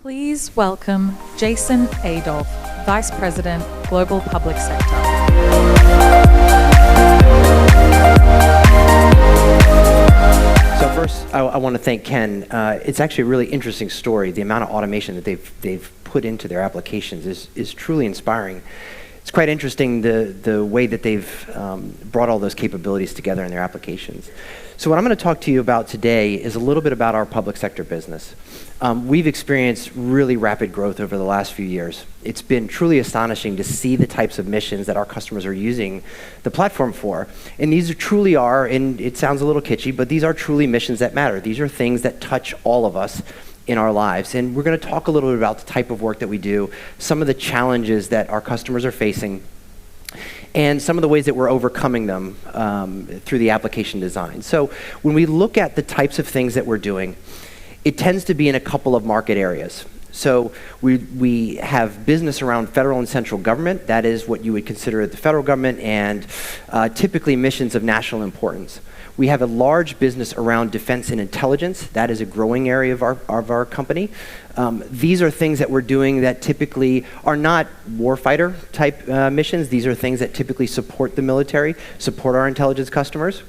Please welcome Jason Adolph, Vice President, Global Public Sector. So first, I want to thank Ken. It's actually a really interesting story. The amount of automation that they've put into their applications is truly inspiring. It's quite interesting the way that they've brought all those capabilities together in their applications. So what I'm going to talk to you about today is a little bit about our public sector business. We've experienced really rapid growth over the last few years. It's been truly astonishing to see the types of missions that our customers are using the platform for. And these truly are, and it sounds a little kitschy, but these are truly missions that matter. These are things that touch all of us in our lives. And we're going to talk a little bit about the type of work that we do, some of the challenges that our customers are facing, and some of the ways that we're overcoming them through the application design. So when we look at the types of things that we're doing, it tends to be in a couple of market areas. So we have business around federal and central government. That is what you would consider the federal government, and typically missions of national importance. We have a large business around defense and intelligence. That is a growing area of our company. These are things that we're doing that typically are not warfighter type missions. These are things that typically support the military, support our intelligence customers.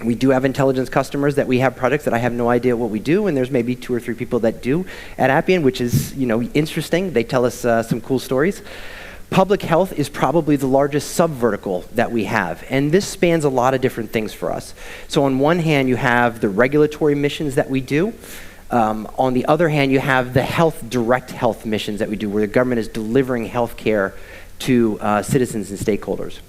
We do have intelligence customers that we have products that I have no idea what we do, and there's maybe 2 or 3 people that do at Appian, which is interesting. They tell us some cool stories. Public health is probably the largest sub-vertical that we have, and this spans a lot of different things for us. So on one hand, you have the regulatory missions that we do. On the other hand, you have the direct health missions that we do, where the government is delivering health care to citizens and stakeholders.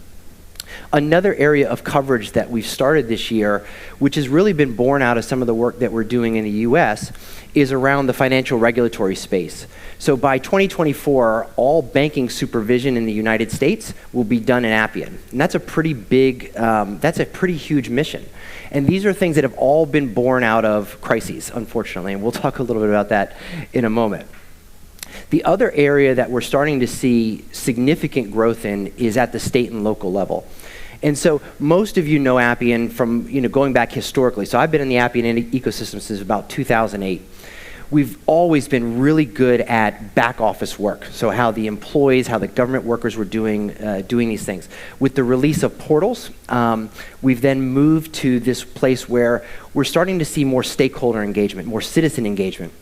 Another area of coverage that we've started this year, which has really been born out of some of the work that we're doing in the US, is around the financial regulatory space. So by 2024, all banking supervision in the United States will be done in Appian. And that's a pretty big, that's a pretty huge mission. And these are things that have all been born out of crises, unfortunately, and we'll talk a little bit about that in a moment. The other area that we're starting to see significant growth in is at the state and local level. And so most of you know Appian from going back historically. So I've been in the Appian ecosystem since about 2008. We've always been really good at back office work. So how the employees, how the government workers were doing these things. With the release of portals, we've then moved to this place where we're starting to see more stakeholder engagement, more citizen engagement.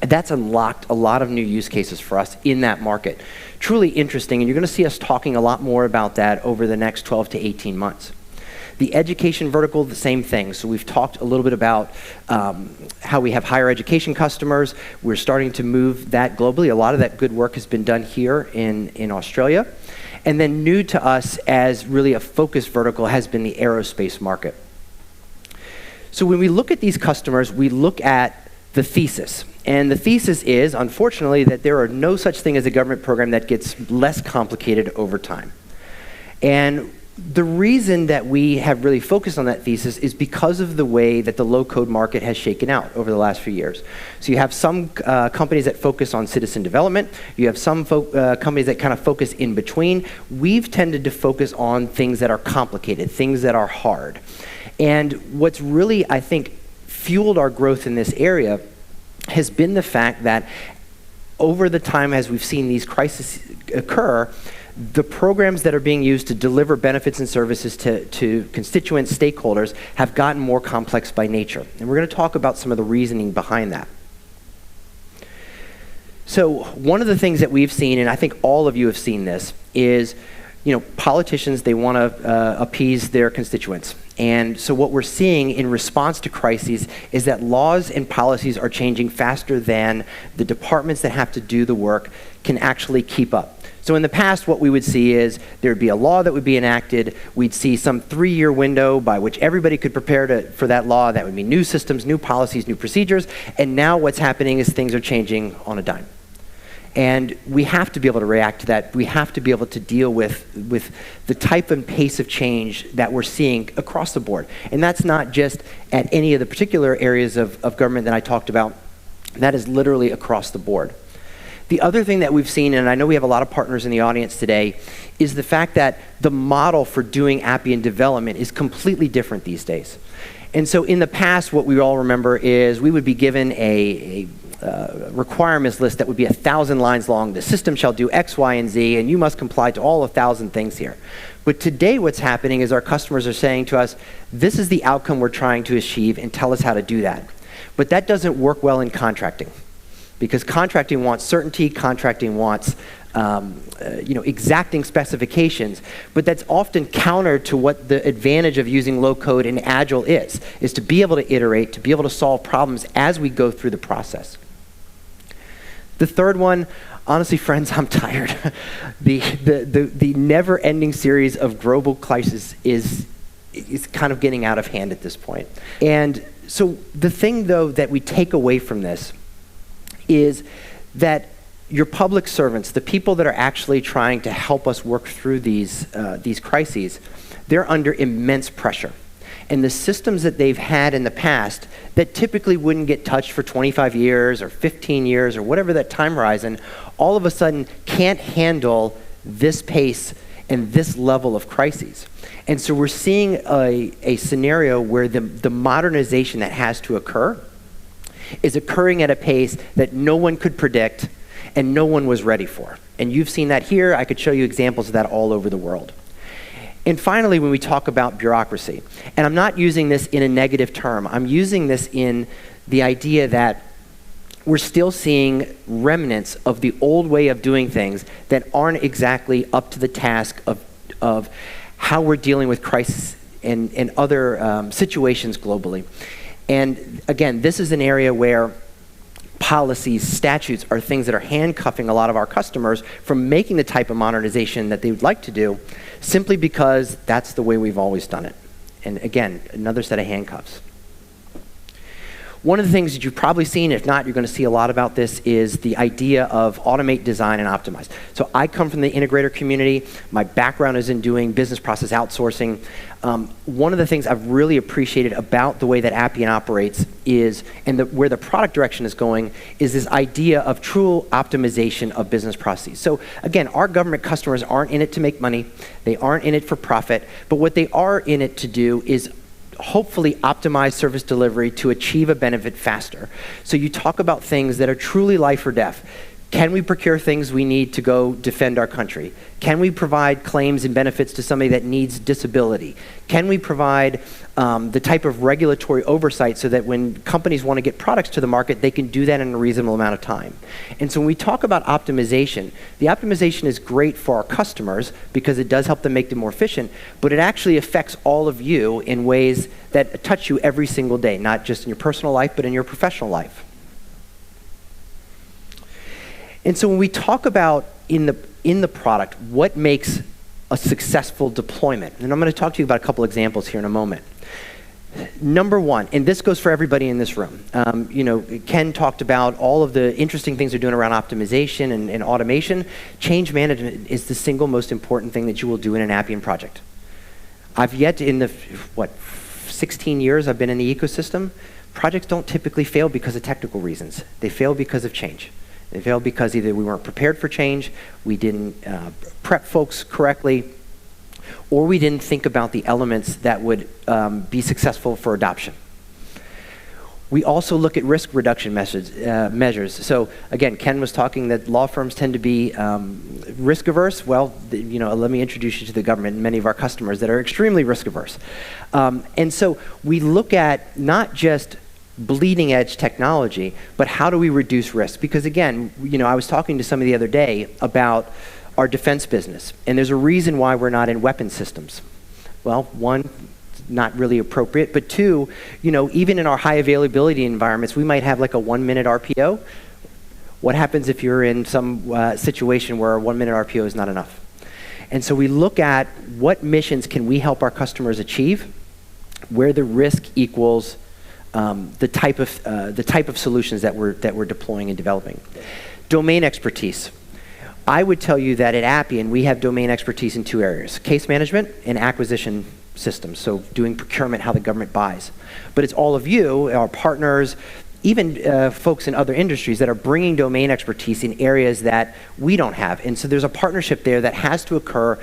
That's unlocked a lot of new use cases for us in that market. Truly interesting, and you're going to see us talking a lot more about that over the next 12 to 18 months. The education vertical, the same thing. So we've talked a little bit about how we have higher education customers. We're starting to move that globally. A lot of that good work has been done here in Australia. And then new to us as really a focus vertical has been the aerospace market. So when we look at these customers, we look at the thesis. And the thesis is, unfortunately, that there are no such thing as a government program that gets less complicated over time. And the reason that we have really focused on that thesis is because of the way that the low-code market has shaken out over the last few years. So you have some companies that focus on citizen development. You have some companies that kind of focus in between. We've tended to focus on things that are complicated, things that are hard. And what's really, I think, fueled our growth in this area has been the fact that over the time as we've seen these crises occur, the programs that are being used to deliver benefits and services to constituents, stakeholders, have gotten more complex by nature. And we're going to talk about some of the reasoning behind that. So one of the things that we've seen, and I think all of you have seen this, is politicians, they want to appease their constituents. And so what we're seeing in response to crises is that laws and policies are changing faster than the departments that have to do the work can actually keep up. So in the past, what we would see is there would be a law that would be enacted. We'd see some 3-year window by which everybody could prepare for that law. That would be new systems, new policies, new procedures. And now what's happening is things are changing on a dime. And we have to be able to react to that. We have to be able to deal with the type and pace of change that we're seeing across the board. And that's not just at any of the particular areas of government that I talked about. That is literally across the board. The other thing that we've seen, and I know we have a lot of partners in the audience today, is the fact that the model for doing Appian development is completely different these days. And so in the past, what we all remember is we would be given a requirements list that would be 1,000 lines long. The system shall do X, Y, and Z, and you must comply to all 1,000 things here. But today what's happening is our customers are saying to us, this is the outcome we're trying to achieve, and tell us how to do that. But that doesn't work well in contracting, because contracting wants certainty, contracting wants exacting specifications, but that's often counter to what the advantage of using low code and agile is to be able to iterate, to be able to solve problems as we go through the process. The third one, honestly, friends, I'm tired. The never-ending series of global crises is kind of getting out of hand at this point. And so the thing, though, that we take away from this is that your public servants, the people that are actually trying to help us work through these crises, they're under immense pressure. And the systems that they've had in the past that typically wouldn't get touched for 25 years or 15 years or whatever that time horizon, all of a sudden can't handle this pace and this level of crises. And so we're seeing a scenario where the modernization that has to occur is occurring at a pace that no one could predict and no one was ready for. And you've seen that here. I could show you examples of that all over the world. And finally, when we talk about bureaucracy, and I'm not using this in a negative term, I'm using this in the idea that we're still seeing remnants of the old way of doing things that aren't exactly up to the task of how we're dealing with crisis and other situations globally. And again, this is an area where policies, statutes are things that are handcuffing a lot of our customers from making the type of modernization that they would like to do, simply because that's the way we've always done it. And again, another set of handcuffs. One of the things that you've probably seen, if not, you're going to see a lot about this, is the idea of automate, design, and optimize. So I come from the integrator community. My background is in doing business process outsourcing. One of the things I've really appreciated about the way that Appian operates is, and where the product direction is going, is this idea of true optimization of business processes. So again, our government customers aren't in it to make money. They aren't in it for profit. But what they are in it to do is hopefully optimize service delivery to achieve a benefit faster. So you talk about things that are truly life or death. Can we procure things we need to go defend our country? Can we provide claims and benefits to somebody that needs disability? Can we provide the type of regulatory oversight so that when companies want to get products to the market, they can do that in a reasonable amount of time? And so when we talk about optimization, the optimization is great for our customers because it does help them make them more efficient, but it actually affects all of you in ways that touch you every single day, not just in your personal life, but in your professional life. And so when we talk about in the product, what makes a successful deployment, and I'm going to talk to you about a couple examples here in a moment. Number one, and this goes for everybody in this room. Ken talked about all of the interesting things they're doing around optimization and automation. Change management is the single most important thing that you will do in an Appian project. I've yet in the 16 years I've been in the ecosystem, projects don't typically fail because of technical reasons. They fail because of change. They failed because either we weren't prepared for change, we didn't prep folks correctly, or we didn't think about the elements that would be successful for adoption. We also look at risk reduction measures. So again, Ken was talking that law firms tend to be risk averse. Well, let me introduce you to the government and many of our customers that are extremely risk averse. And so we look at not just bleeding edge technology, but how do we reduce risk? Because again, I was talking to somebody the other day about our defense business, and there's a reason why we're not in weapon systems. Well, one, not really appropriate, but two, even in our high availability environments, we might have like a 1-minute RPO. What happens if you're in some situation where a 1-minute RPO is not enough? And so we look at what missions can we help our customers achieve, where the risk equals the type of solutions that we're deploying and developing. Domain expertise. I would tell you that at Appian, we have domain expertise in 2 areas: case management and acquisition systems, so doing procurement, how the government buys. But it's all of you, our partners, even folks in other industries that are bringing domain expertise in areas that we don't have. And so there's a partnership there that has to occur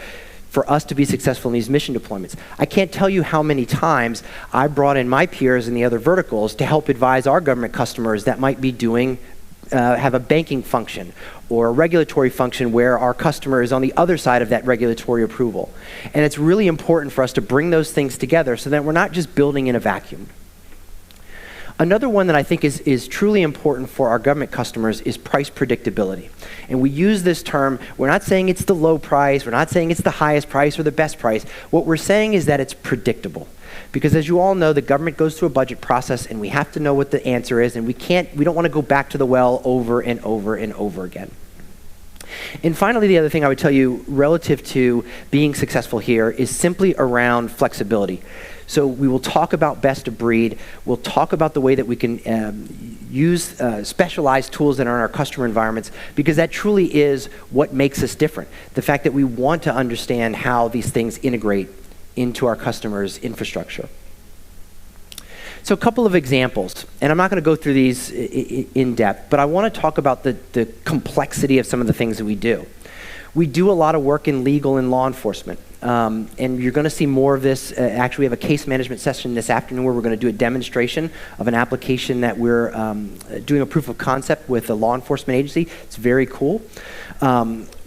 for us to be successful in these mission deployments. I can't tell you how many times I brought in my peers in the other verticals to help advise our government customers that might be doing have a banking function or a regulatory function where our customer is on the other side of that regulatory approval. And it's really important for us to bring those things together so that we're not just building in a vacuum. Another one that I think is truly important for our government customers is price predictability. And we use this term, we're not saying it's the low price, we're not saying it's the highest price or the best price. What we're saying is that it's predictable. Because as you all know, the government goes through a budget process and we have to know what the answer is, and we don't want to go back to the well over and over and over again. And finally, the other thing I would tell you relative to being successful here is simply around flexibility. So we will talk about best of breed. We'll talk about the way that we can use specialized tools that are in our customer environments, because that truly is what makes us different. The fact that we want to understand how these things integrate into our customers' infrastructure. So a couple of examples, and I'm not going to go through these in depth, but I want to talk about the complexity of some of the things that we do. We do a lot of work in legal and law enforcement, and you're going to see more of this. Actually, we have a case management session this afternoon where we're going to do a demonstration of an application that we're doing a proof of concept with a law enforcement agency. It's very cool.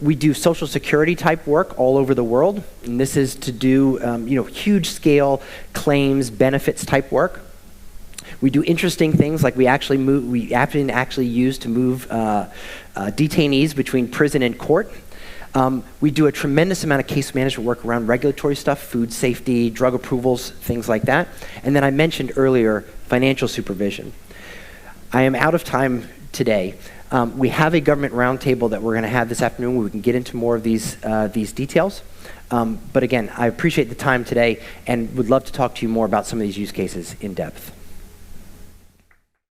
We do Social Security type work all over the world, and this is to do huge scale claims, benefits type work. We do interesting things like Appian actually use to move detainees between prison and court. We do a tremendous amount of case management work around regulatory stuff, food safety, drug approvals, things like that. And then I mentioned earlier financial supervision. I am out of time today. We have a government roundtable that we're going to have this afternoon where we can get into more of these details. But again, I appreciate the time today and would love to talk to you more about some of these use cases in depth.